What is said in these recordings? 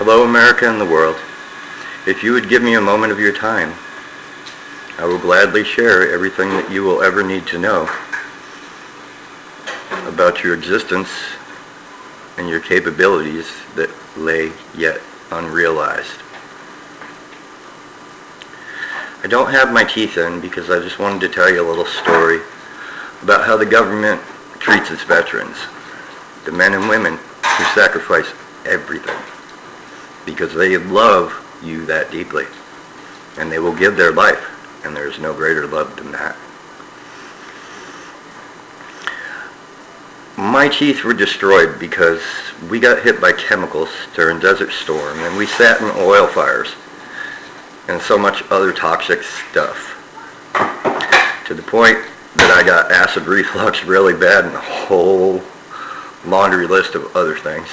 Hello, America and the world. If you would give me a moment of your time, I will gladly share everything that you will ever need to know about your existence and your capabilities that lay yet unrealized. I don't have my teeth in because I just wanted to tell you a little story about how the government treats its veterans, the men and women who sacrifice everything because they love you that deeply, and they will give their life, and there's no greater love than that. My teeth were destroyed because we got hit by chemicals during Desert Storm, and we sat in oil fires and so much other toxic stuff, to the point that I got acid reflux really bad and a whole laundry list of other things.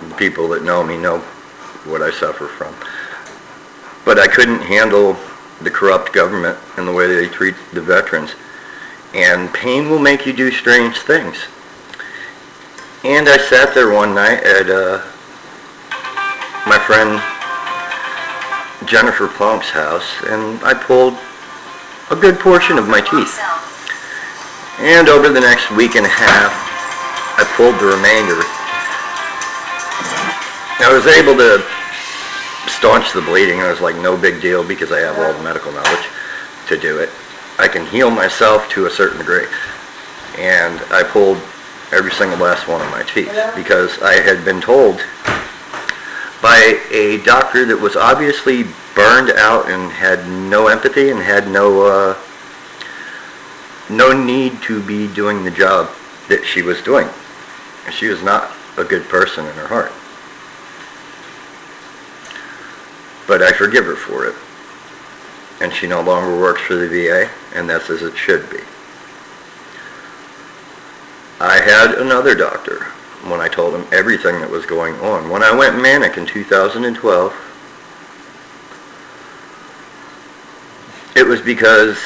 The people that know me know what I suffer from. But I couldn't handle the corrupt government and the way they treat the veterans. And pain will make you do strange things. And I sat there one night at my friend Jennifer Plunk's house, and I pulled a good portion of my teeth. And over the next week and a half, I pulled the remainder. I was able to staunch the bleeding. I was like, no big deal, because I have all the medical knowledge to do it. I can heal myself to a certain degree. And I pulled every single last one of my teeth because I had been told by a doctor that was obviously burned out and had no empathy and had no need to be doing the job that she was doing. She was not a good person in her heart. But I forgive her for it. And she no longer works for the VA, and that's as it should be. I had another doctor when I told him everything that was going on. When I went manic in 2012, it was because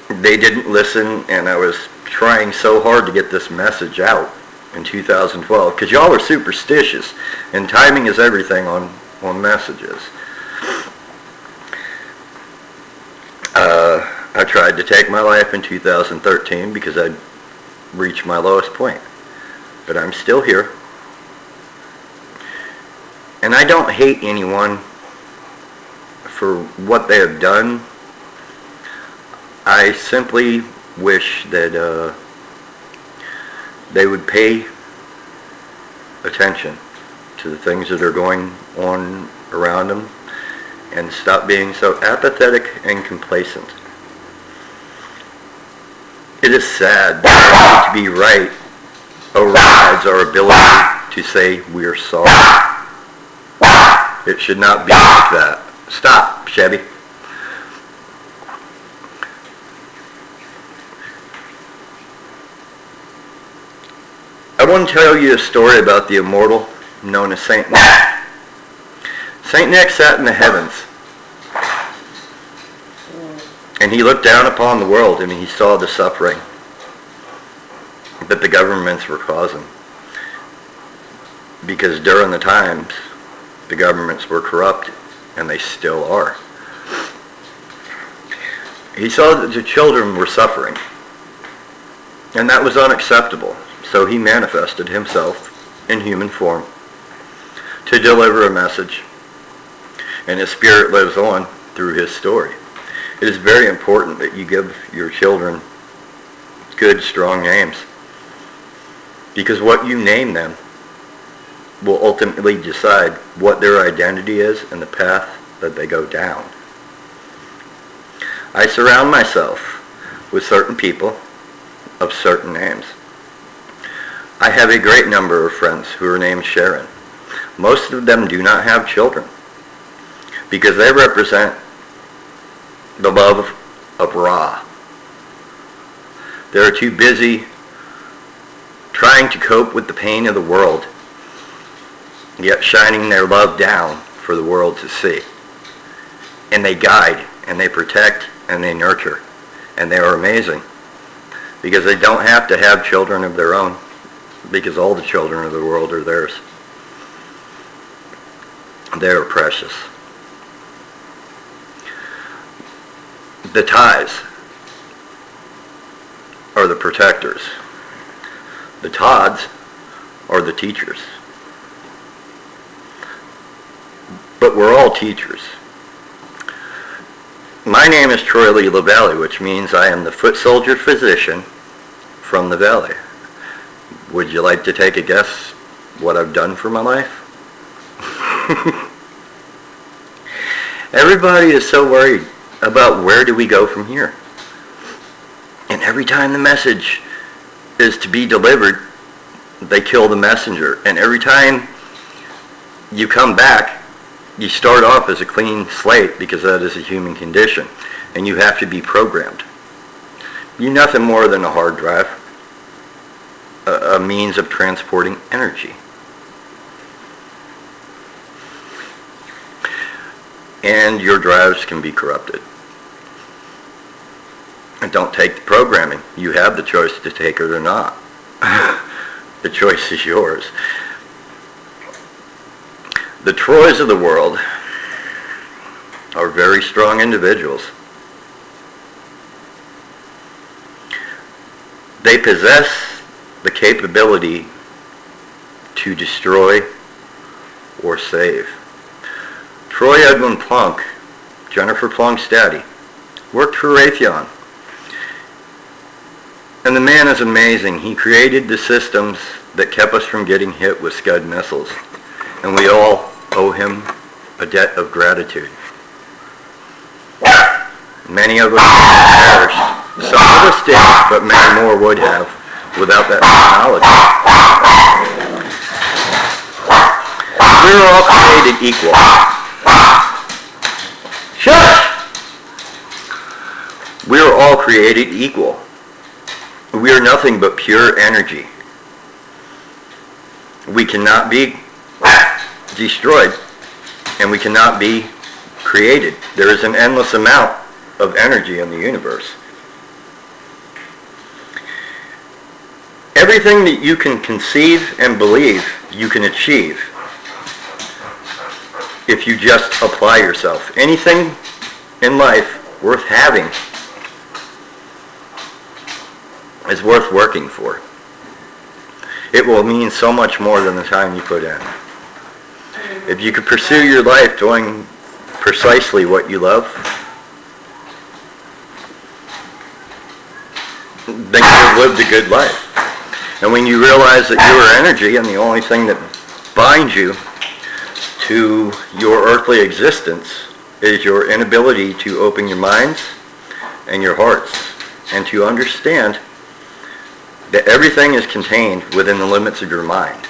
they didn't listen, and I was trying so hard to get this message out in 2012, because y'all are superstitious, and timing is everything on messages. I tried to take my life in 2013 because I'd reached my lowest point. But I'm still here. And I don't hate anyone for what they have done. I simply wish that they would pay attention to the things that are going on around them and stop being so apathetic and complacent. It is sad that to be right overrides our ability to say we are sorry. It should not be like that. Stop, Chevy. I want to tell you a story about the immortal known as Saint Nick. Saint Nick sat in the heavens, and he looked down upon the world, and he saw the suffering that the governments were causing. Because during the times, the governments were corrupt, and they still are. He saw that the children were suffering, and that was unacceptable. So he manifested himself in human form to deliver a message, and his spirit lives on through his story. It is very important that you give your children good, strong names, because what you name them will ultimately decide what their identity is and the path that they go down. I surround myself with certain people of certain names. I have a great number of friends who are named Sharon. Most of them do not have children because they represent the love of Ra. They're too busy trying to cope with the pain of the world, yet shining their love down for the world to see. And they guide, and they protect, and they nurture. And they are amazing because they don't have to have children of their own. because all the children of the world are theirs. They are precious. The ties are the protectors. The Todds are the teachers. But we're all teachers. My name is Joel LaVally, which means I am the foot soldier physician from the valley. Would you like to take a guess what I've done for my life? Everybody is so worried about where do we go from here. And every time the message is to be delivered, they kill the messenger. And every time you come back, you start off as a clean slate, because that is a human condition. And you have to be programmed. You're nothing more than a hard drive, a means of transporting energy. And your drives can be corrupted. And don't take the programming. You have the choice to take it or not. The choice is yours. The Troys of the world are very strong individuals. They possess the capability to destroy or save. Troy Edwin Plunk, Jennifer Plunk's daddy, worked for Raytheon. And the man is amazing. He created the systems that kept us from getting hit with Scud missiles. And we all owe him a debt of gratitude. Many of us perished. Some of us did, but many more would have without that technology. We're all created equal. Shush! We're all created equal. We are nothing but pure energy. We cannot be destroyed, and we cannot be created. There is an endless amount of energy in the universe. Everything that you can conceive and believe, you can achieve if you just apply yourself. Anything in life worth having is worth working for. It will mean so much more than the time you put in. If you could pursue your life doing precisely what you love, then you've lived a good life. And when you realize that you are energy, and the only thing that binds you to your earthly existence is your inability to open your minds and your hearts, and to understand that everything is contained within the limits of your mind.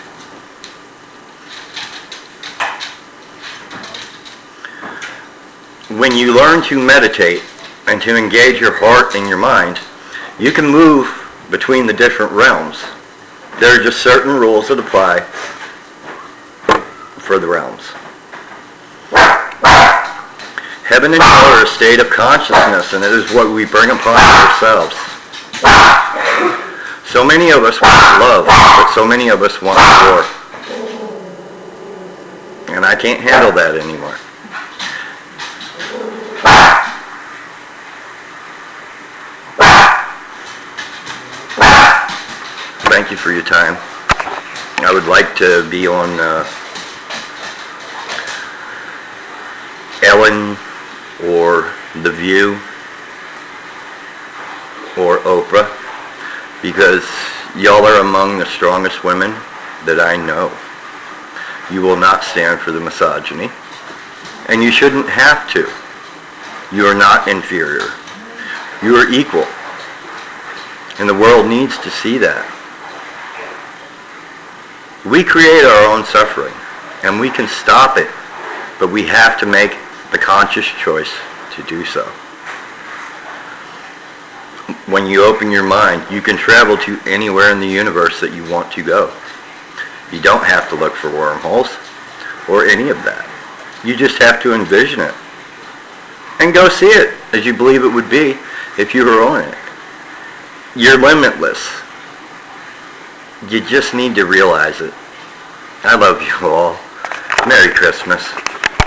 When you learn to meditate and to engage your heart and your mind, you can move between the different realms. There are just certain rules that apply for the realms. Heaven and hell are a state of consciousness, and it is what we bring upon ourselves. So many of us want love, but so many of us want war. And I can't handle that anymore. Thank you for your time. I would like to be on Ellen or The View or Oprah, because y'all are among the strongest women that I know. You will not stand for the misogyny, and you shouldn't have to. You are not inferior. You are equal, and the world needs to see that. We create our own suffering, and we can stop it, but we have to make the conscious choice to do so. When you open your mind, you can travel to anywhere in the universe that you want to go. You don't have to look for wormholes or any of that. You just have to envision it and go see it as you believe it would be if you were on it. You're limitless. You just need to realize it. I love you all. Merry Christmas.